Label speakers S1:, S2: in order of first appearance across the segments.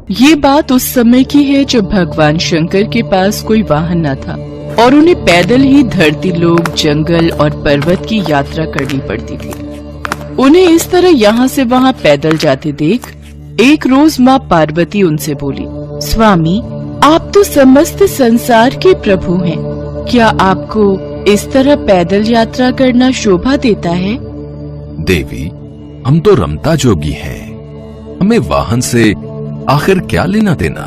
S1: ये बात उस समय की है जब भगवान शंकर के पास कोई वाहन न था और उन्हें पैदल ही धरती लोक, जंगल और पर्वत की यात्रा करनी पड़ती थी। उन्हें इस तरह यहाँ से वहाँ पैदल जाते देख एक रोज माँ पार्वती उनसे बोली, स्वामी, आप तो समस्त संसार के प्रभु हैं। क्या आपको इस तरह पैदल यात्रा करना शोभा देता है?
S2: देवी, हम तो रमता जोगी हैं। हमें वाहन से आखिर क्या लेना देना?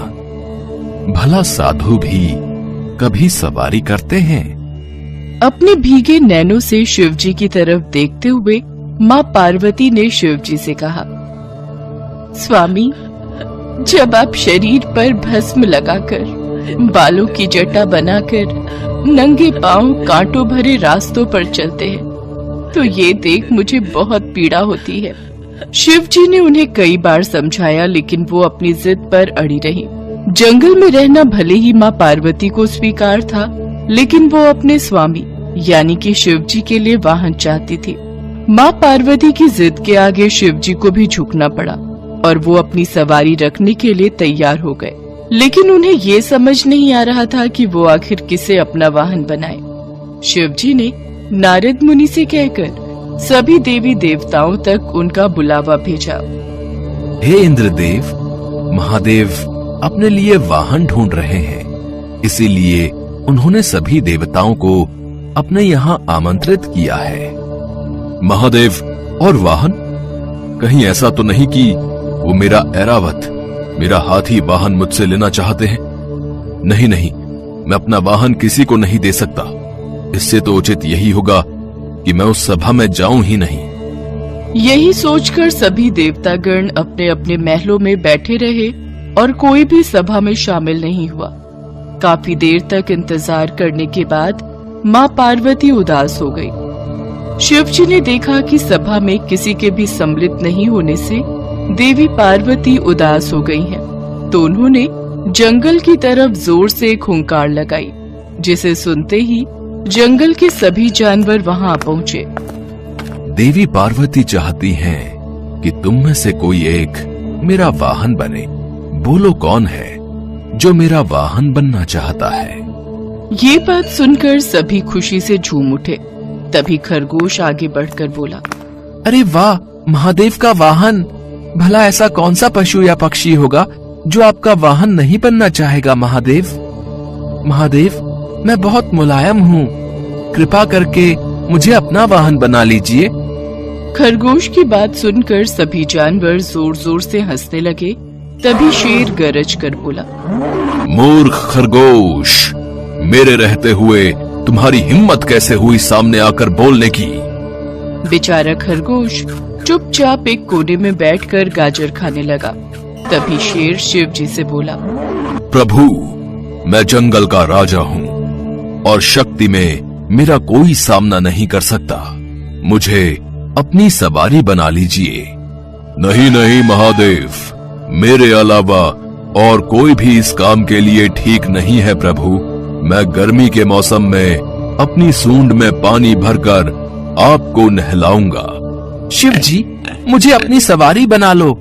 S2: भला साधु भी कभी सवारी करते हैं।
S1: अपने भीगे नैनों से शिवजी की तरफ देखते हुए माँ पार्वती ने शिवजी से कहा, स्वामी, जब आप शरीर पर भस्म लगाकर, बालों की जटा बनाकर, नंगे पांव कांटों भरे रास्तों पर चलते हैं तो ये देख मुझे बहुत पीड़ा होती है। शिवजी ने उन्हें कई बार समझाया लेकिन वो अपनी जिद पर अड़ी रही। जंगल में रहना भले ही माँ पार्वती को स्वीकार था, लेकिन वो अपने स्वामी यानी कि शिवजी के लिए वाहन चाहती थी। माँ पार्वती की जिद के आगे शिवजी को भी झुकना पड़ा और वो अपनी सवारी रखने के लिए तैयार हो गए। लेकिन उन्हें ये समझ नहीं आ रहा था कि वो आखिर किसे अपना वाहन बनाए। शिवजी ने नारद मुनि से कहकर सभी देवी देवताओं तक उनका बुलावा भेजा।
S2: हे इंद्रदेव, महादेव अपने लिए वाहन ढूंढ रहे हैं, इसीलिए उन्होंने सभी देवताओं को अपने यहाँ आमंत्रित किया है। महादेव और वाहन? कहीं ऐसा तो नहीं कि वो मेरा ऐरावत, मेरा हाथी वाहन मुझसे लेना चाहते हैं? नहीं नहीं, मैं अपना वाहन किसी को नहीं दे सकता। इससे तो उचित यही होगा कि मैं उस सभा में जाऊं ही नहीं।
S1: यही सोचकर सभी देवतागण अपने अपने महलों में बैठे रहे और कोई भी सभा में शामिल नहीं हुआ। काफी देर तक इंतजार करने के बाद माँ पार्वती उदास हो गई। शिवजी ने देखा कि सभा में किसी के भी सम्मिलित नहीं होने से देवी पार्वती उदास हो गई हैं, तो उन्होंने जंगल की तरफ जोर से एक हुंकार लगाई, जिसे सुनते ही जंगल के सभी जानवर वहां पहुंचे।
S2: देवी पार्वती चाहती हैं कि तुम में से कोई एक मेरा वाहन बने। बोलो कौन है जो मेरा वाहन बनना चाहता है?
S1: ये बात सुनकर सभी खुशी से झूम उठे। तभी खरगोश आगे बढ़कर बोला,
S3: अरे वाह, महादेव का वाहन! भला ऐसा कौन सा पशु या पक्षी होगा जो आपका वाहन नहीं बनना चाहेगा? महादेव, महादेव, मैं बहुत मुलायम हूँ, कृपा करके मुझे अपना वाहन बना लीजिए।
S1: खरगोश की बात सुनकर सभी जानवर जोर जोर से हंसने लगे। तभी शेर गरज कर बोला,
S2: मूर्ख खरगोश, मेरे रहते हुए तुम्हारी हिम्मत कैसे हुई सामने आकर बोलने की?
S1: बेचारा खरगोश चुपचाप एक कोने में बैठकर गाजर खाने लगा। तभी शेर शिवजी से बोला,
S2: प्रभु, मैं जंगल का राजा हूँ और शक्ति में मेरा कोई सामना नहीं कर सकता। मुझे अपनी सवारी बना लीजिए। नहीं नहीं महादेव, मेरे अलावा और कोई भी इस काम के लिए ठीक नहीं है प्रभु। मैं गर्मी के मौसम में अपनी सूंड में पानी भरकर आपको नहलाऊंगा।
S3: शिव जी, मुझे अपनी सवारी बना लो,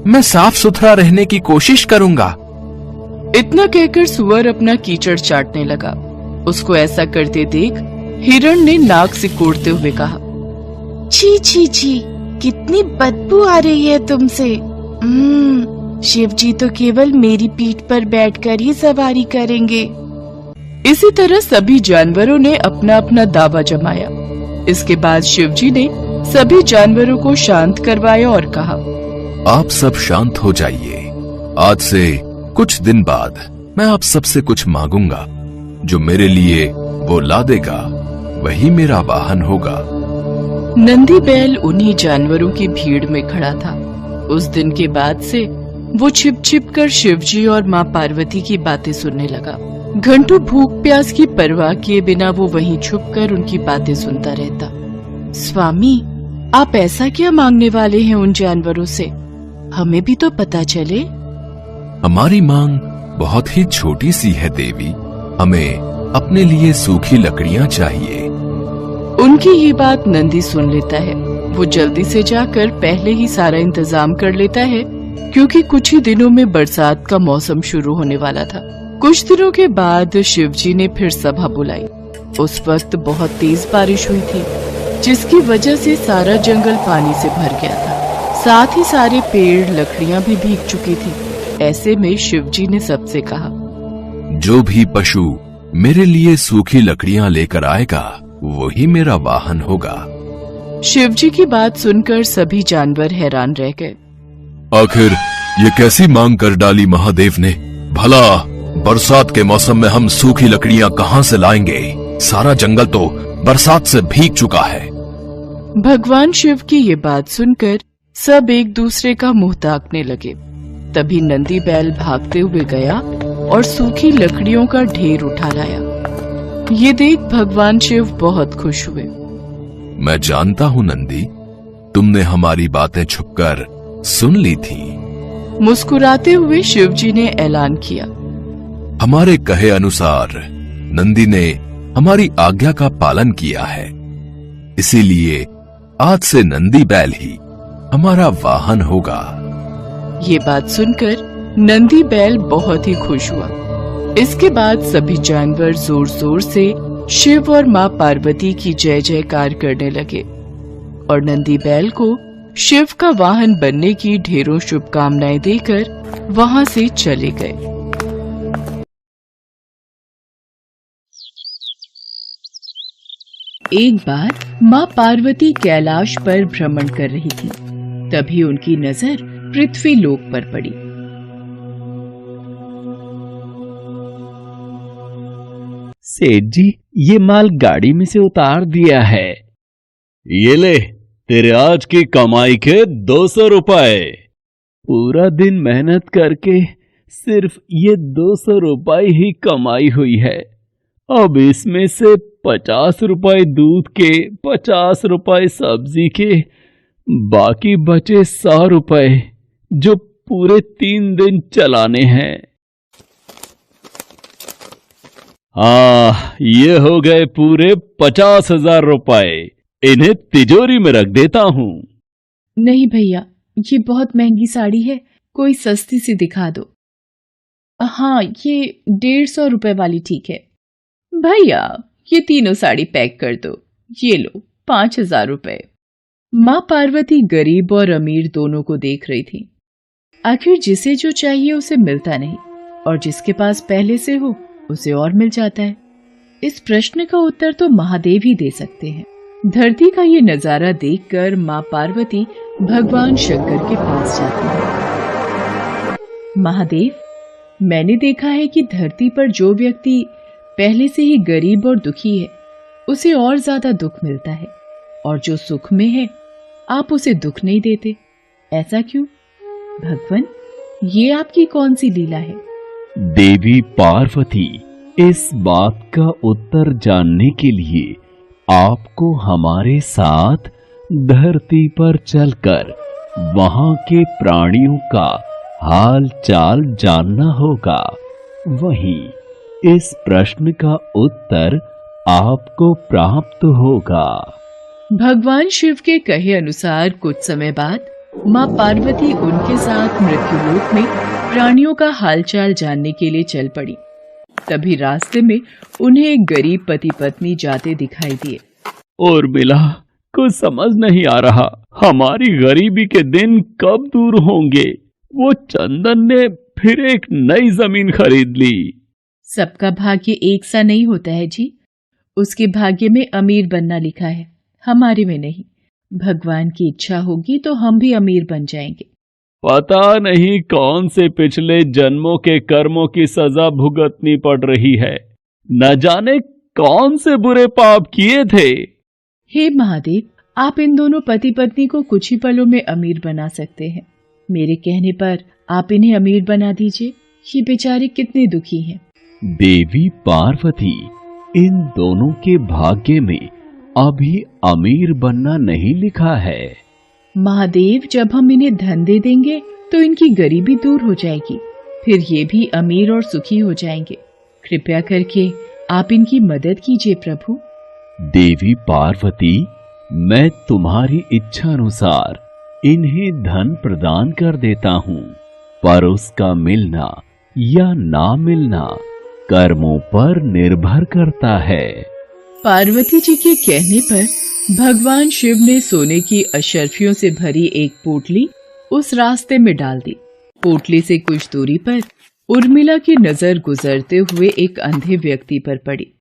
S3: मैं साफ सुथरा रहने की कोशिश करूंगा।
S1: इतना कहकर सुअर अपना कीचड़ चाटने लगा। उसको ऐसा करते देख हिरण ने नाक सिकोड़ते हुए कहा,
S4: छी छी छी, कितनी बदबू आ रही है तुमसे। शिवजी तो केवल मेरी पीठ पर बैठकर ही सवारी करेंगे।
S1: इसी तरह सभी जानवरों ने अपना अपना दावा जमाया। इसके बाद शिवजी ने सभी जानवरों को शांत करवाया और कहा,
S2: आप सब शांत हो जाइए। आज से कुछ दिन बाद मैं आप सबसे कुछ मांगूंगा। जो मेरे लिए वो ला देगा वही मेरा वाहन होगा।
S1: नंदी बैल उन्हीं जानवरों की भीड़ में खड़ा था। उस दिन के बाद से वो छिप छिप कर शिवजी और माँ पार्वती की बातें सुनने लगा। घंटों भूख प्यास की परवाह किए बिना वो वहीं छुपकर उनकी बातें सुनता रहता।
S4: स्वामी, आप ऐसा क्या मांगने वाले हैं उन जानवरों से? हमें भी तो पता चले।
S2: हमारी मांग बहुत ही छोटी सी है देवी। हमें अपने लिए सूखी लकड़ियां चाहिए।
S1: उनकी ये बात नंदी सुन लेता है। वो जल्दी से जाकर पहले ही सारा इंतजाम कर लेता है क्योंकि कुछ ही दिनों में बरसात का मौसम शुरू होने वाला था। कुछ दिनों के बाद शिवजी ने फिर सभा बुलाई। उस वक्त बहुत तेज बारिश हुई थी, जिसकी वजह से सारा जंगल पानी से भर गया था। साथ ही सारे पेड़ लकड़ियां भी भीग चुकी थी। ऐसे में शिवजी ने सबसे कहा,
S2: जो भी पशु मेरे लिए सूखी लकड़ियां लेकर आएगा वही मेरा वाहन होगा।
S1: शिवजी की बात सुनकर सभी जानवर हैरान रह गए।
S2: आखिर ये कैसी मांग कर डाली महादेव ने? भला बरसात के मौसम में हम सूखी लकड़ियां कहां से लाएंगे? सारा जंगल तो बरसात से भीग चुका है।
S1: भगवान शिव की ये बात सुनकर सब एक दूसरे का मुंह ताकने लगे। तभी नंदी बैल भागते हुए गया और सूखी लकड़ियों का ढेर उठा लाया। ये देख भगवान शिव बहुत खुश हुए।
S2: मैं जानता हूँ नंदी, तुमने हमारी बातें छुपकर सुन ली थी।
S1: मुस्कुराते हुए शिवजी ने ऐलान किया,
S2: हमारे कहे अनुसार नंदी ने हमारी आज्ञा का पालन किया है, इसीलिए आज से नंदी बैल ही हमारा वाहन होगा।
S1: ये बात सुनकर नंदी बैल बहुत ही खुश हुआ। इसके बाद सभी जानवर जोर जोर से शिव और माँ पार्वती की जय जयकार करने लगे और नंदी बैल को शिव का वाहन बनने की ढेरों शुभकामनाएं देकर वहां से चले गए। एक बार माँ पार्वती कैलाश पर भ्रमण कर रही थी। तभी उनकी नजर पृथ्वी लोक पर पड़ी।
S5: सेठ जी, ये माल गाड़ी में से उतार दिया है।
S6: ये ले, तेरे आज की कमाई के 200 रुपए।
S5: पूरा दिन मेहनत करके सिर्फ ये 200 रुपए ही कमाई हुई है। अब इसमें से 50 रुपए दूध के, 50 रुपए सब्जी के, बाकी बचे 100 रुपए जो पूरे 3 दिन चलाने हैं।
S6: ये हो गए पूरे 50,000 रुपए। इन्हें तिजोरी में रख देता हूँ।
S1: नहीं भैया, ये बहुत महंगी साड़ी है, कोई सस्ती सी दिखा दो। हाँ, ये 150 रुपए वाली ठीक है। भैया, ये तीनों साड़ी पैक कर दो। ये लो 5,000 रुपए। माँ पार्वती गरीब और अमीर दोनों को देख रही थी। आखिर जिसे जो चाहिए उसे मिलता नहीं, और जिसके पास पहले से हो उसे और मिल जाता है। इस प्रश्न का उत्तर तो महादेव ही दे सकते हैं। धरती का ये नजारा देखकर माँ पार्वती भगवान शंकर के पास जाती है। महादेव, मैंने देखा है कि धरती पर जो व्यक्ति पहले से ही गरीब और दुखी है उसे और ज्यादा दुख मिलता है, और जो सुख में है आप उसे दुख नहीं देते। ऐसा क्यों? भगवान, ये आपकी कौन सी लीला है?
S5: देवी पार्वती, इस बात का उत्तर जानने के लिए आपको हमारे साथ धरती पर चलकर वहां के प्राणियों का हाल चाल जानना होगा। वहीं इस प्रश्न का उत्तर आपको प्राप्त होगा।
S1: भगवान शिव के कहे अनुसार कुछ समय बाद माँ पार्वती उनके साथ मृत्युलोक में प्राणियों का हालचाल जानने के लिए चल पड़ी। तभी रास्ते में उन्हें एक गरीब पति पत्नी जाते दिखाई दिए।
S5: और मिला, कुछ समझ नहीं आ रहा, हमारी गरीबी के दिन कब दूर होंगे। वो चंदन ने फिर एक नई जमीन खरीद ली।
S1: सबका भाग्य एक सा नहीं होता है जी। उसके भाग्य में अमीर बनना लिखा है, हमारे में नहीं। भगवान की इच्छा होगी तो हम भी अमीर बन जाएंगे।
S5: पता नहीं कौन से पिछले जन्मों के कर्मों की सजा भुगतनी पड़ रही है। न जाने कौन से बुरे पाप किए थे।
S1: हे महादेव, आप इन दोनों पति पत्नी को कुछ ही पलों में अमीर बना सकते हैं। मेरे कहने पर आप इन्हें अमीर बना दीजिए। ये बेचारे कितने दुखी हैं।
S5: देवी पार्वती, इन दोनों के भाग्य में अभी अमीर बनना नहीं लिखा है।
S1: महादेव, जब हम इन्हें धन दे देंगे तो इनकी गरीबी दूर हो जाएगी, फिर ये भी अमीर और सुखी हो जाएंगे। कृपया करके आप इनकी मदद कीजिए प्रभु।
S5: देवी पार्वती, मैं तुम्हारी इच्छा अनुसार इन्हें धन प्रदान कर देता हूँ, पर उसका मिलना या ना मिलना कर्मों पर निर्भर करता है।
S1: पार्वती जी के कहने पर भगवान शिव ने सोने की अशर्फियों से भरी एक पोटली उस रास्ते में डाल दी। पोटली से कुछ दूरी पर उर्मिला की नजर गुजरते हुए एक अंधे व्यक्ति पर पड़ी।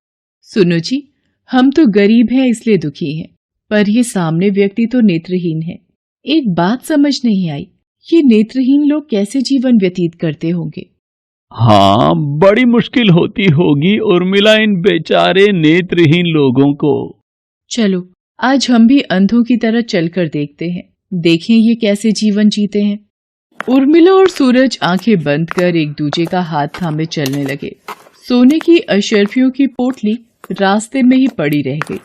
S1: सुनो जी, हम तो गरीब हैं इसलिए दुखी हैं, पर ये सामने व्यक्ति तो नेत्रहीन है। एक बात समझ नहीं आई, ये नेत्रहीन लोग कैसे जीवन व्यतीत करते होंगे?
S5: हाँ, बड़ी मुश्किल होती होगी उर्मिला इन बेचारे नेत्रहीन लोगों को।
S1: चलो आज हम भी अंधों की तरह चलकर देखते हैं, देखें ये कैसे जीवन जीते हैं। उर्मिला और सूरज आंखें बंद कर एक दूजे का हाथ थामे चलने लगे। सोने की अशर्फियों की पोटली रास्ते में ही पड़ी रह गई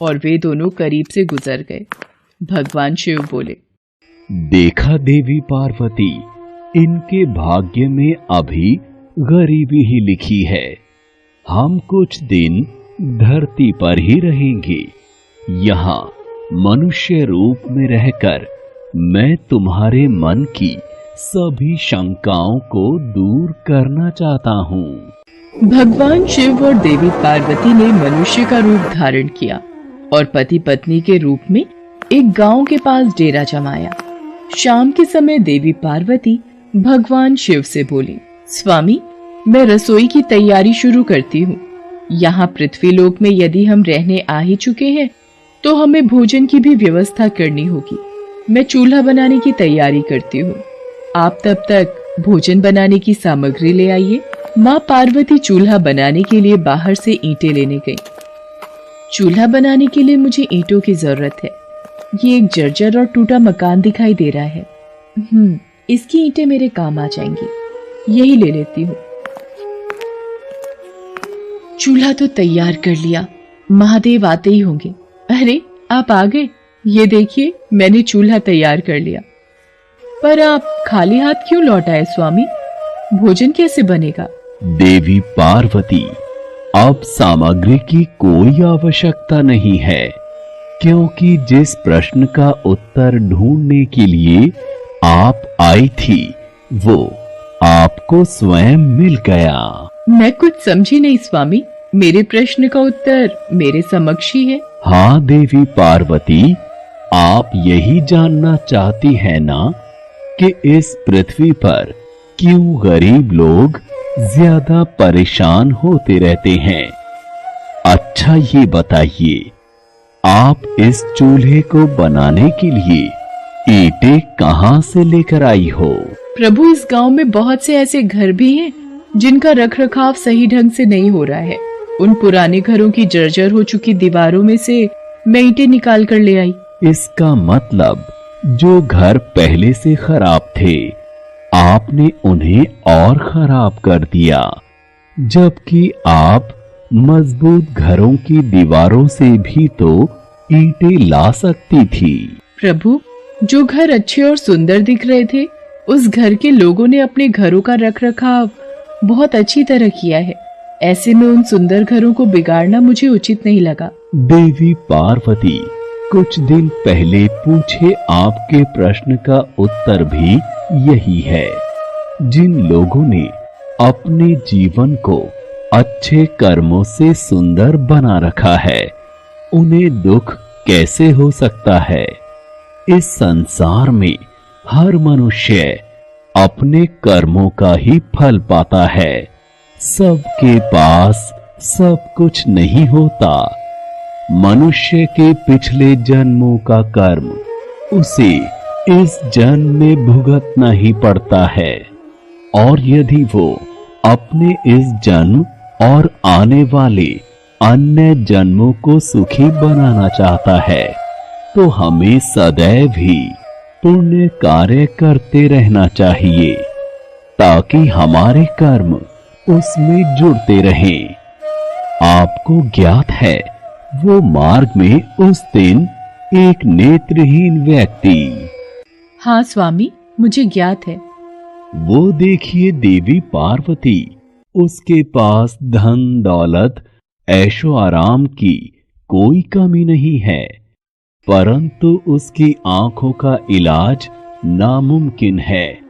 S1: और वे दोनों करीब से गुजर गए। भगवान शिव बोले,
S5: देखा देवी पार्वती, इनके भाग्य में अभी गरीबी ही लिखी है। हम कुछ दिन धरती पर ही रहेंगे। यहाँ मनुष्य रूप में रहकर मैं तुम्हारे मन की सभी शंकाओं को दूर करना चाहता हूँ।
S1: भगवान शिव और देवी पार्वती ने मनुष्य का रूप धारण किया और पति पत्नी के रूप में एक गांव के पास डेरा जमाया। शाम के समय देवी पार्वती भगवान शिव से बोली, स्वामी, मैं रसोई की तैयारी शुरू करती हूँ। यहाँ पृथ्वीलोक में यदि हम रहने आ ही चुके हैं तो हमें भोजन की भी व्यवस्था करनी होगी। मैं चूल्हा बनाने की तैयारी करती हूँ, आप तब तक भोजन बनाने की सामग्री ले आइए। माँ पार्वती चूल्हा बनाने के लिए बाहर से ईंटें लेने गई। चूल्हा बनाने के लिए मुझे ईंटों की जरूरत है। ये एक जर्जर और टूटा मकान दिखाई दे रहा है। इसकी ईंटें मेरे काम आ जाएंगी, यही ले लेती हूँ। चूल्हा तो तैयार कर लिया, महादेव आते ही होंगे। अरे आप आ गए, ये देखिए मैंने चूल्हा तैयार कर लिया। पर आप खाली हाथ क्यों लौट आए स्वामी? भोजन कैसे बनेगा?
S5: देवी पार्वती, अब सामग्री की कोई आवश्यकता नहीं है, क्योंकि जिस प्रश्न का उत्तर ढूंढने के लिए आप आई थी वो आपको स्वयं मिल गया।
S1: मैं कुछ समझी नहीं स्वामी, मेरे प्रश्न का उत्तर मेरे समक्ष ही है।
S5: हाँ देवी पार्वती, आप यही जानना चाहती हैं ना कि इस पृथ्वी पर क्यों गरीब लोग ज्यादा परेशान होते रहते हैं। अच्छा ये बताइए, आप इस चूल्हे को बनाने के लिए ईंटें कहाँ से लेकर आई हो?
S1: प्रभु, इस गांव में बहुत से ऐसे घर भी हैं जिनका रखरखाव सही ढंग से नहीं हो रहा है। उन पुराने घरों की जर्जर हो चुकी दीवारों में से मैं ईंटें निकाल कर ले आई।
S5: इसका मतलब जो घर पहले से खराब थे आपने उन्हें और खराब कर दिया, जबकि आप मजबूत घरों की दीवारों से भी तो ईंटें ला सकती थी।
S1: प्रभु, जो घर अच्छे और सुंदर दिख रहे थे उस घर के लोगों ने अपने घरों का रखरखाव बहुत अच्छी तरह किया है। ऐसे में उन सुंदर घरों को बिगाड़ना मुझे उचित नहीं लगा।
S5: देवी पार्वती, कुछ दिन पहले पूछे आपके प्रश्न का उत्तर भी यही है। जिन लोगों ने अपने जीवन को अच्छे कर्मों से सुंदर बना रखा है उन्हें दुख कैसे हो सकता है? इस संसार में हर मनुष्य अपने कर्मों का ही फल पाता है। सबके पास सब कुछ नहीं होता। मनुष्य के पिछले जन्मों का कर्म उसे इस जन्म में भुगतना ही पड़ता है, और यदि वो अपने इस जन्म और आने वाले अन्य जन्मों को सुखी बनाना चाहता है तो हमें सदैव ही पुण्य कार्य करते रहना चाहिए ताकि हमारे कर्म उसमें जुड़ते रहें। आपको ज्ञात है वो मार्ग में उस दिन एक नेत्रहीन व्यक्ति।
S1: हाँ स्वामी, मुझे ज्ञात है।
S5: वो देखिए देवी पार्वती, उसके पास धन दौलत ऐशो आराम की कोई कमी नहीं है, परंतु उसकी आंखों का इलाज नामुमकिन है।